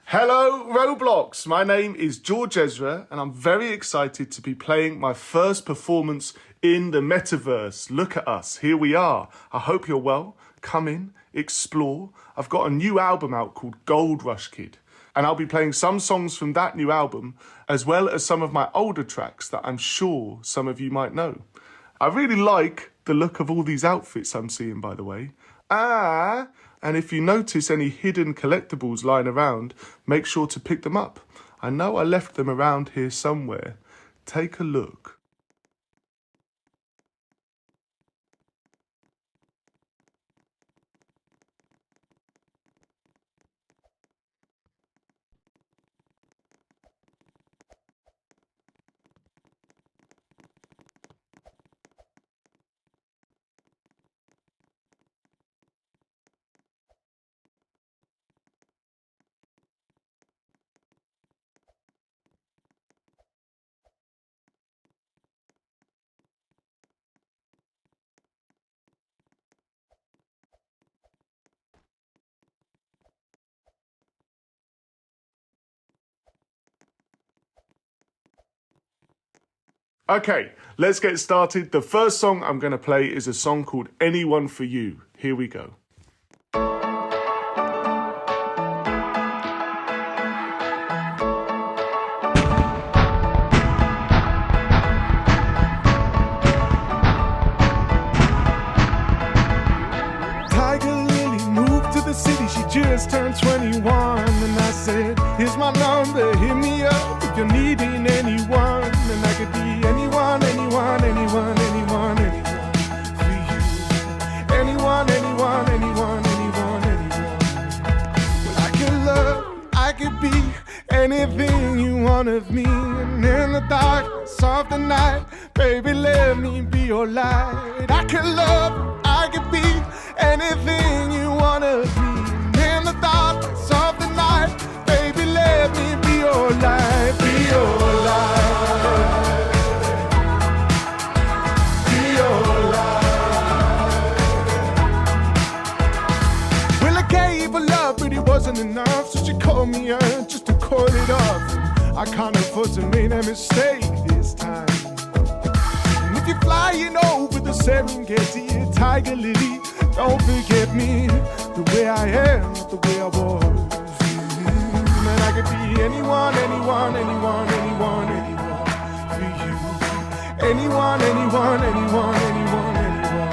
Hello Roblox, my name is George Ezra and I'm very excited to be playing my first performance in the metaverse. Look at us, here we are. I hope you're well, come in, explore. I've got a new album out called Gold Rush Kid and I'll be playing some songs from that new album as well as some of my older tracks that I'm sure some of you might know. I really like the look of all these outfits I'm seeing, by the way. And if you notice any hidden collectibles lying around, make sure to pick them up. I know I left them around here somewhere. Take a look. Okay, let's get started. The first song I'm going to play is a song called Anyone for You. Here we go. Just turned 21 and I said, here's my number, hit me up if you're needing anyone. And I could be anyone, anyone, anyone, anyone, anyone for you. Anyone, anyone, anyone, anyone, anyone. Well, I could love, I could be anything you want of me. And in the darkness of the night, baby, let me be your light. I could love, I could be anything you want of me. In the darkness of the night, baby, let me be your light, be your light, be your light. Well, I gave her love, but it wasn't enough, so she called me up just to call it off. I can't afford to make a mistake this time. And if you're flying over the Serengeti, Tiger Lily, don't forget me, the way I am, not the way I was. Man, I could be anyone, anyone, anyone, anyone, anyone for you. Anyone, anyone, anyone, anyone, anyone.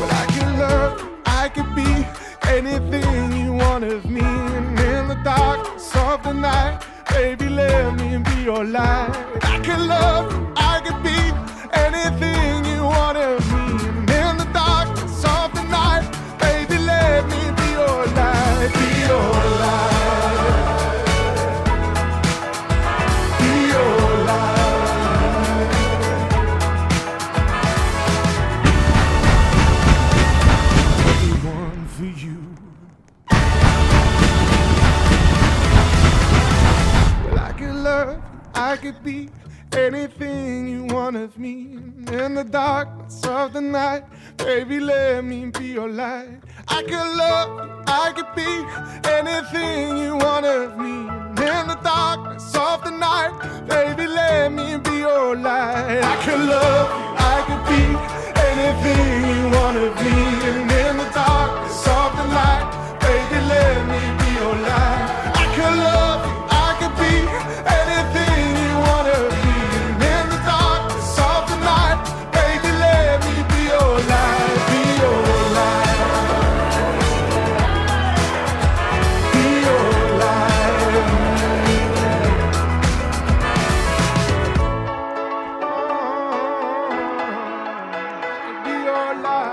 Well, I can love, I could be anything you want of me. And in the darkness of the night, baby, let me be your light. I can love, I could be anything you want of me. And in the darkness of the night, baby, let me be your light, be your light, be your light. Anyone for you. be anything you want of me. In the darkness of the night, baby, let me be your light. I could love you, I could be anything you want of me. In the darkness of the night, baby, let me be your light. I could love you, I could be anything you want of me. And in the darkness of the night, baby, let me be your light. I could love you, I could be anything you want of me. And in the darkness of the night, baby, let me be your light, be your light, be your light. Be your light.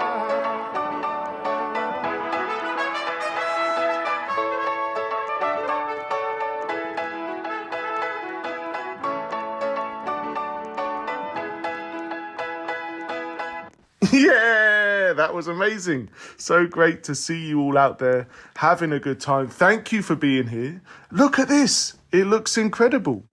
Yeah, that was amazing. So great to see you all out there having a good time. Thank you for being here. Look at this. It looks incredible.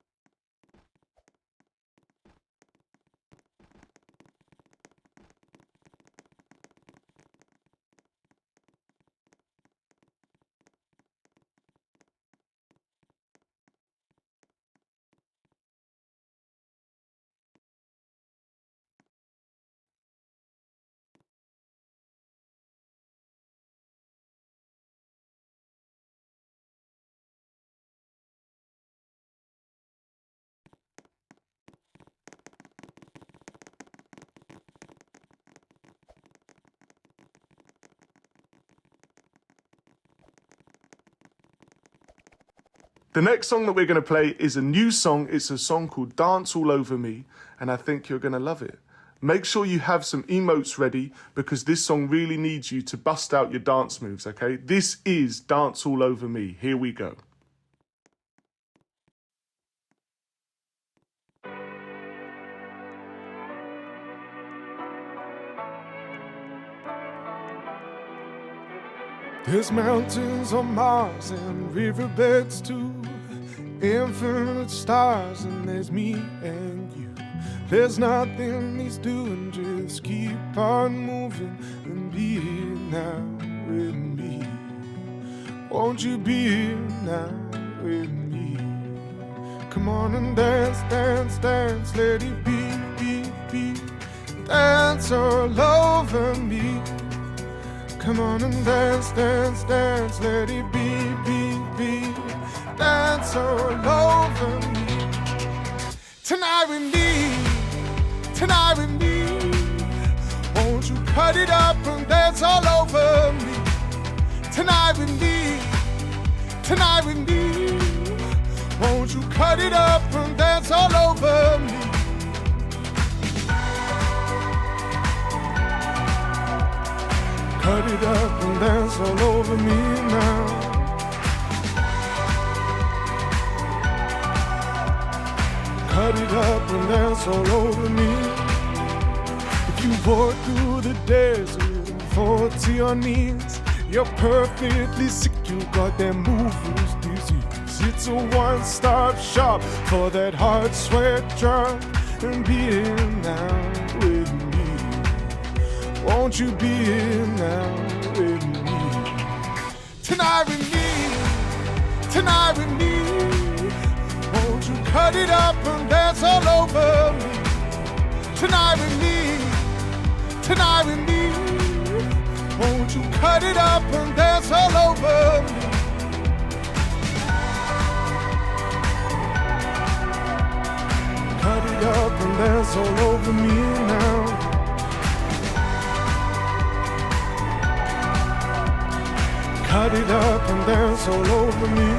The next song that we're going to play is a new song. It's a song called Dance All Over Me, and I think you're going to love it. Make sure you have some emotes ready because this song really needs you to bust out your dance moves, okay? This is Dance All Over Me. Here we go. There's mountains on Mars and riverbeds too, infinite stars, and there's me and you. There's nothing he's doing, just keep on moving and be here now with me. Won't you be here now with me? Come on and dance, dance, dance, let it be, be, be. Dance all over me. Come on and dance, dance, dance, let it be, be, be. Dance all over me. Tonight with me, tonight with me. Won't you cut it up and dance all over me? Tonight with me, tonight with me. Won't you cut it up and dance all over me? Cut it up and dance all over me now. Cut it up and dance all over me. If you walk through the desert and fall to your knees, you're perfectly sick, you got that mover's disease. It's a one-stop shop for that heart, sweat, drop, and be here now with me. Won't you be here now with me? Tonight with me, tonight with me. Won't you cut it up and dance all over me? Tonight with me, tonight with me. Won't you cut it up and dance all over me? Cut it up and dance all over me now. Cut it up and dance all over me.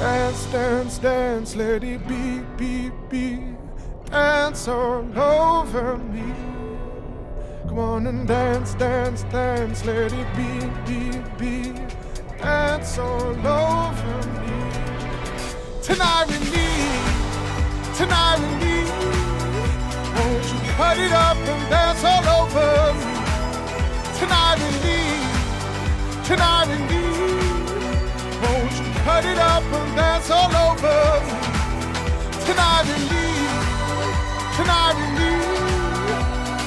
Dance, dance, dance, let it be, be, be. Dance all over me. Come on and dance, dance, dance, let it be, be, be. Dance all over me. Tonight with me, tonight with me. Won't you cut it up and dance all over me? Tonight with me, tonight with me. Won't you cut it up and dance all over me? Tonight we leave, tonight we leave.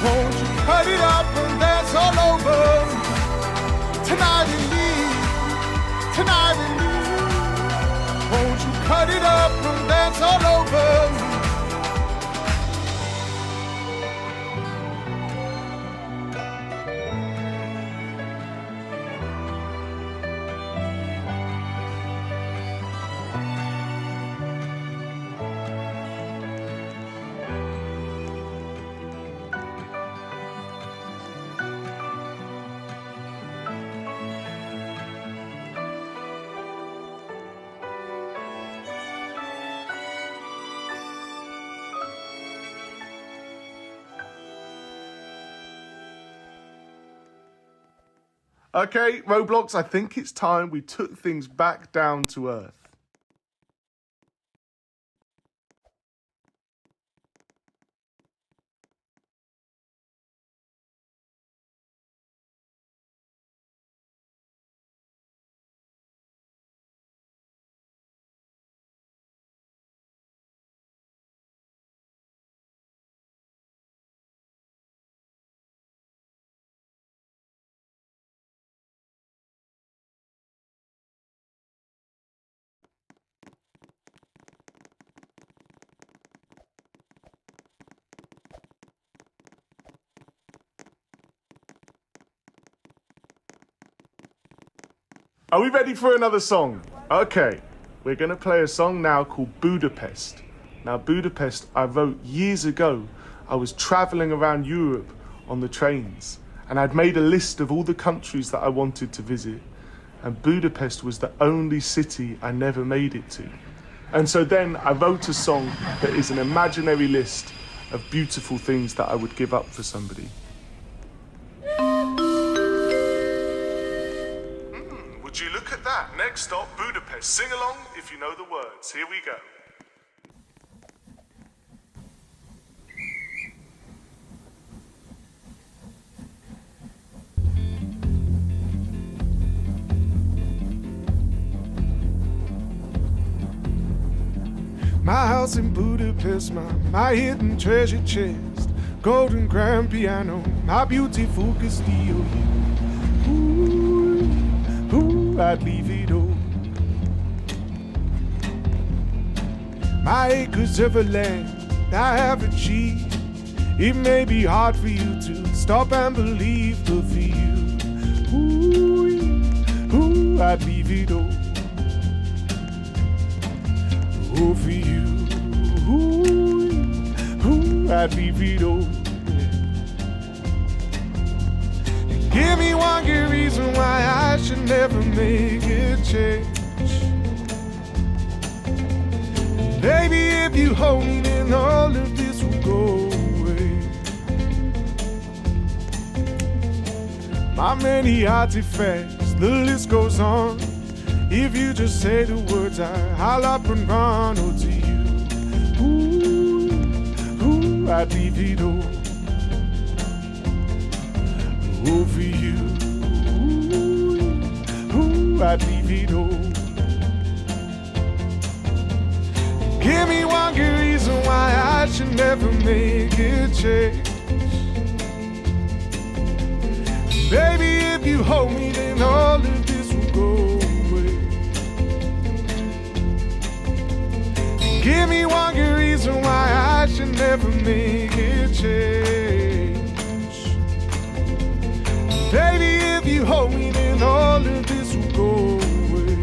Won't you cut it up and dance all over? Tonight we leave, tonight we leave. Won't you cut it up and dance all over? Okay, Roblox, I think it's time we took things back down to earth. Are we ready for another song? Okay, we're going to play a song now called Budapest. Now, Budapest, I wrote years ago. I was traveling around Europe on the trains, and I'd made a list of all the countries that I wanted to visit. And Budapest was the only city I never made it to. And so then I wrote a song that is an imaginary list of beautiful things that I would give up for somebody. Would you look at that? Next stop, Budapest. Sing along if you know the words. Here we go. My house in Budapest, my hidden treasure chest, golden grand piano, my beautiful Castillo. Ooh, I'd leave it all. My acres of a land I have achieved. It may be hard for you to stop and believe, but for you, ooh, I'd leave it all. Oh, for you, ooh, I'd leave it all. Give me one good reason why I should never make a change. Baby, if you hold me, then all of this will go away. My many artifacts, the list goes on. If you just say the words, I'll up and run. Oh, to you, ooh, I'd leave it all. Oh, for you, ooh, I'd leave it all. Give me one good reason why I should never make a change. Baby, if you hold me, then all of this will go away. Give me one good reason why I should never make a change. Baby, if you hold me, then all of this will go away.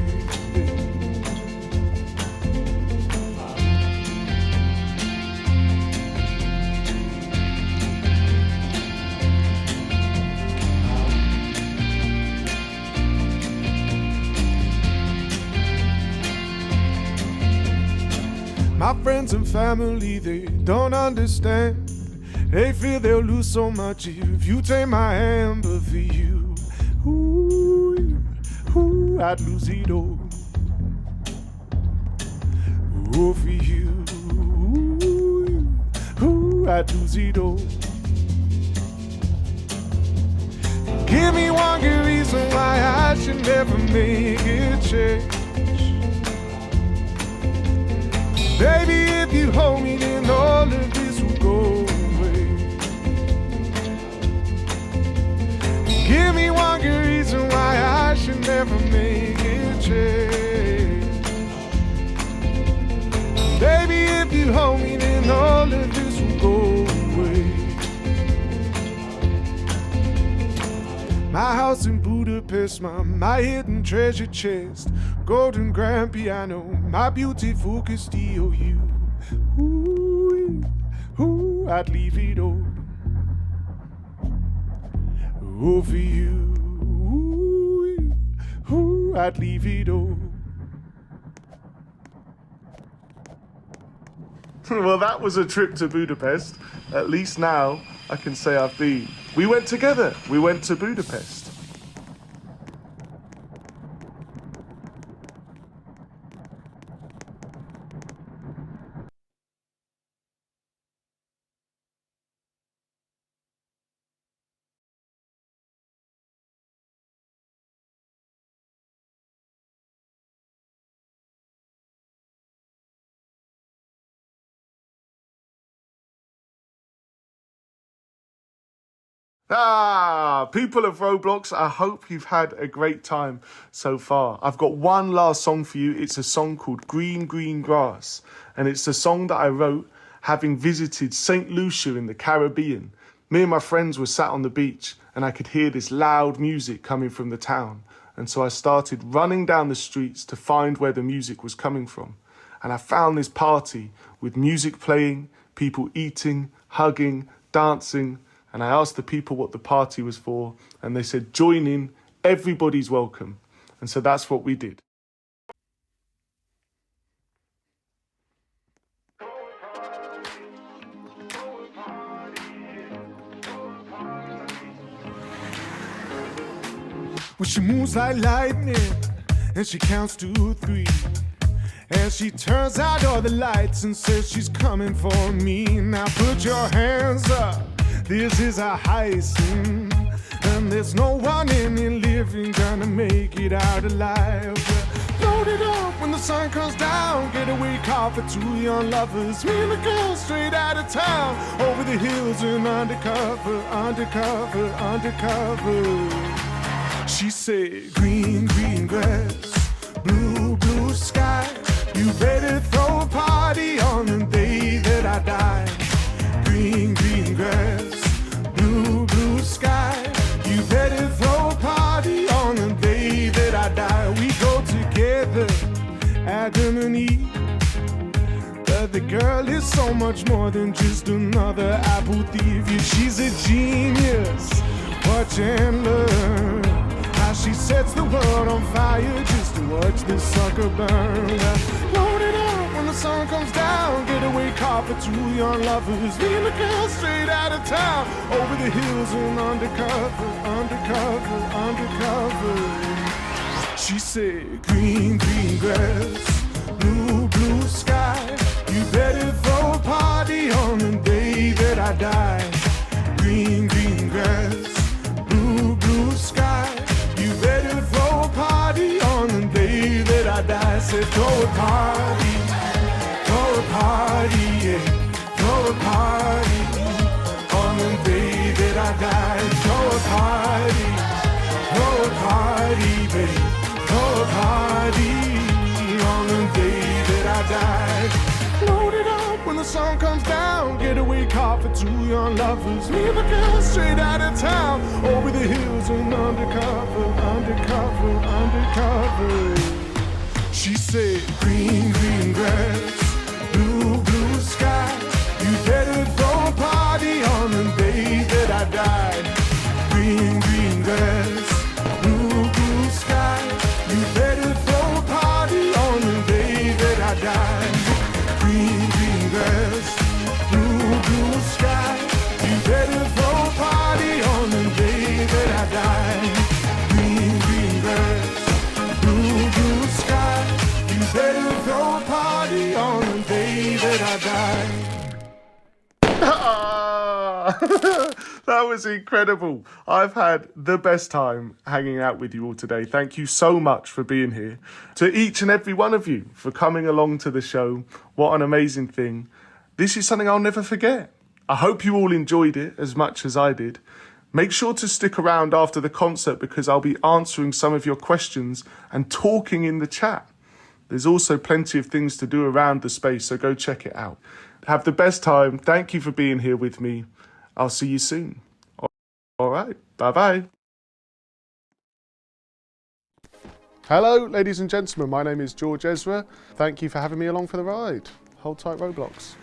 My friends and family, they don't understand. They feel they'll lose so much if you take my hand. But for you, ooh, I'd lose it all. Oh, for you, ooh, I'd lose it all. Give me one good reason why I should never make a change. Baby, if you hold me, then all of this will go away. Give me one good reason why I should never make a change. Baby, if you hold me, then all of this will go away. My house in Budapest, my hidden treasure chest, golden grand piano, my beautiful Castillo, you. Ooh, ooh, I'd leave it all for you. Ooh, ooh, I'd leave it all. Well, that was a trip to Budapest. At least now I can say I've been. We went together. We went to Budapest. People of Roblox, I hope you've had a great time so far. I've got one last song for you. It's a song called Green, Green Grass. And it's a song that I wrote having visited St. Lucia in the Caribbean. Me and my friends were sat on the beach and I could hear this loud music coming from the town. And so I started running down the streets to find where the music was coming from. And I found this party with music playing, people eating, hugging, dancing. And I asked the people what the party was for, and they said, join in, everybody's welcome. And so that's what we did. Well, she moves like lightning, and she counts to 3. And she turns out all the lights and says she's coming for me. Now put your hands up. This is a heist, and there's no one in here living gonna make it out alive. Load it up when the sun comes down. Getaway car for 2 young lovers. Me and the girl straight out of town. Over the hills and undercover, undercover, undercover. She said, green, green grass, blue, blue sky. You better throw a party on the day that I die. Green, green grass, blue, blue sky. You better throw a party on the day that I die. We go together, Adam and Eve. But the girl is so much more than just another apple thief. Yeah, she's a genius. Watch and learn how she sets the world on fire just to watch this sucker burn. Load it up when the sun comes down. Getaway car for 2 young lovers. Me and the girl straight out of town. Over the hills and undercover, undercover, undercover. She said, green, green grass, blue, blue sky. You better throw a party on the day that I die. Green, green grass, blue, blue sky. You better throw a party on the day that I die. Said throw a party, yeah. Throw a party on the day that I die. Throw a party, babe. Throw a party on the day that I die. Load it up when the sun comes down. Getaway car for 2 young lovers. Me and the girl straight out of town. Over the hills and undercover, undercover, undercover. She said, green, green grass, blue, blue sky. You better throw a party on the day that I die. Green, green grass, blue, blue sky. You better throw a party on the day that I die. Green, green grass, blue, blue sky. You better throw a party on the day that I die. Green, green grass, blue, blue sky. You better throw a party on the day that I die. That was incredible. I've had the best time hanging out with you all today. Thank you so much for being here. To each and every one of you for coming along to the show. What an amazing thing. This is something I'll never forget. I hope you all enjoyed it as much as I did. Make sure to stick around after the concert because I'll be answering some of your questions and talking in the chat. There's also plenty of things to do around the space, so go check it out. Have the best time. Thank you for being here with me. I'll see you soon. All right. Bye-bye. Hello, ladies and gentlemen. My name is George Ezra. Thank you for having me along for the ride. Hold tight, Roblox.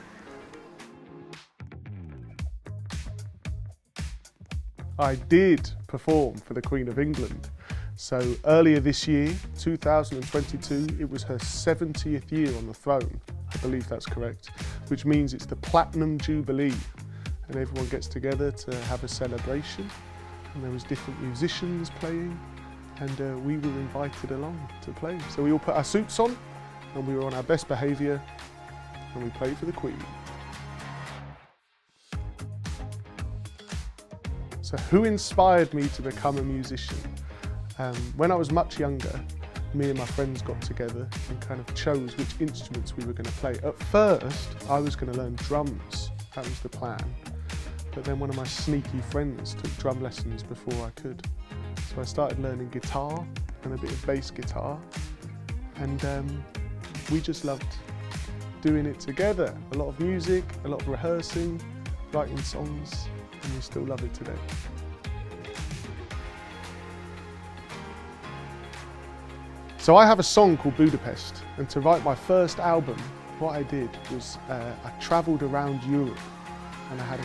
I did perform for the Queen of England. So earlier this year, 2022, it was her 70th year on the throne. I believe that's correct, which means it's the Platinum Jubilee. And everyone gets together to have a celebration. And there was different musicians playing, and we were invited along to play. So we all put our suits on, and we were on our best behaviour, and we played for the Queen. So who inspired me to become a musician? When I was much younger, me and my friends got together and kind of chose which instruments we were going to play. At first, I was going to learn drums. That was the plan. But then one of my sneaky friends took drum lessons before I could. So I started learning guitar and a bit of bass guitar. And we just loved doing it together. A lot of music, a lot of rehearsing, writing songs, and we still love it today. So I have a song called Budapest, and to write my first album, what I did was I travelled around Europe, and I had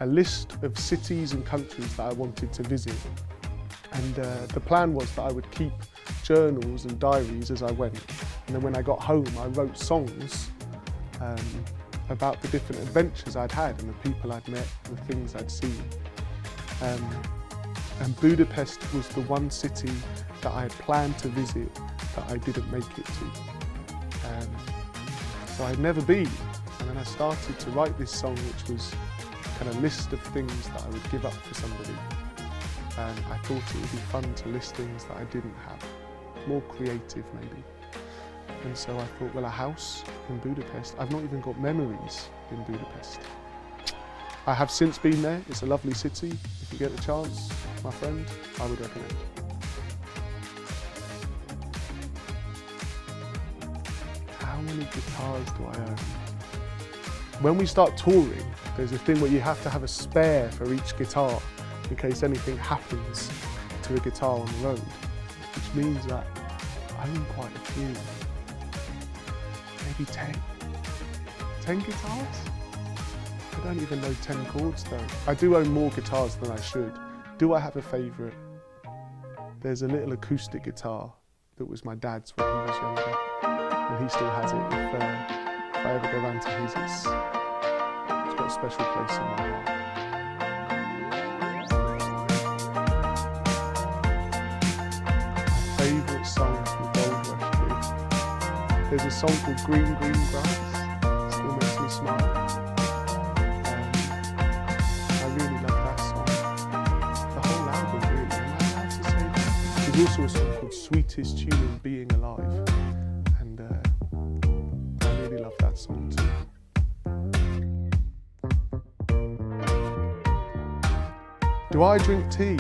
a list of cities and countries that I wanted to visit. And the plan was that I would keep journals and diaries as I went. And then when I got home, I wrote songs about the different adventures I'd had and the people I'd met and the things I'd seen. And Budapest was the one city that I had planned to visit that I didn't make it to. So I'd never been. And then I started to write this song, which was kind of list of things that I would give up for somebody. And I thought it would be fun to list things that I didn't have, more creative maybe. And so I thought, well, a house in Budapest. I've not even got memories in Budapest. I have since been there. It's a lovely city. If you get the chance, my friend, I would recommend. How many guitars do I own? When we start touring, there's a thing where you have to have a spare for each guitar in case anything happens to a guitar on the road, which means that I own quite a few. Maybe 10. 10 guitars? I don't even know 10 chords though. I do own more guitars than I should. Do I have a favourite? There's a little acoustic guitar that was my dad's when he was younger, and he still has it. If I ever go round to his, it's got a special place in my heart. My favourite song from Gold Rush Kid. There's a song called Green Green Grass. Still makes me smile. I really love that song. The whole album, really. Am I allowed to say that? There's also a song called Sweetest Tune in Being Alive. And I really love that song too. Do I drink tea?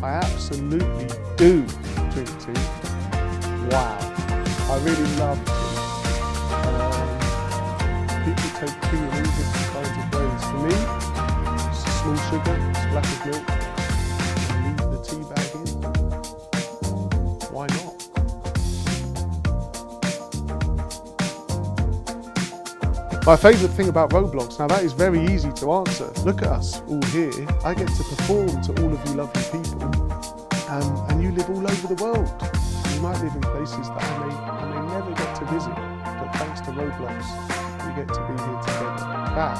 I absolutely do drink tea. Wow, I really love tea. People take tea in all different kinds of ways. For me, it's a small sugar, it's a splash of milk, and leave the tea bag in. Why not? My favourite thing about Roblox, now that is very easy to answer. Look at us all here. I get to perform to all of you lovely people, and you live all over the world. You might live in places that I may never get to visit, but thanks to Roblox, we get to be here together. That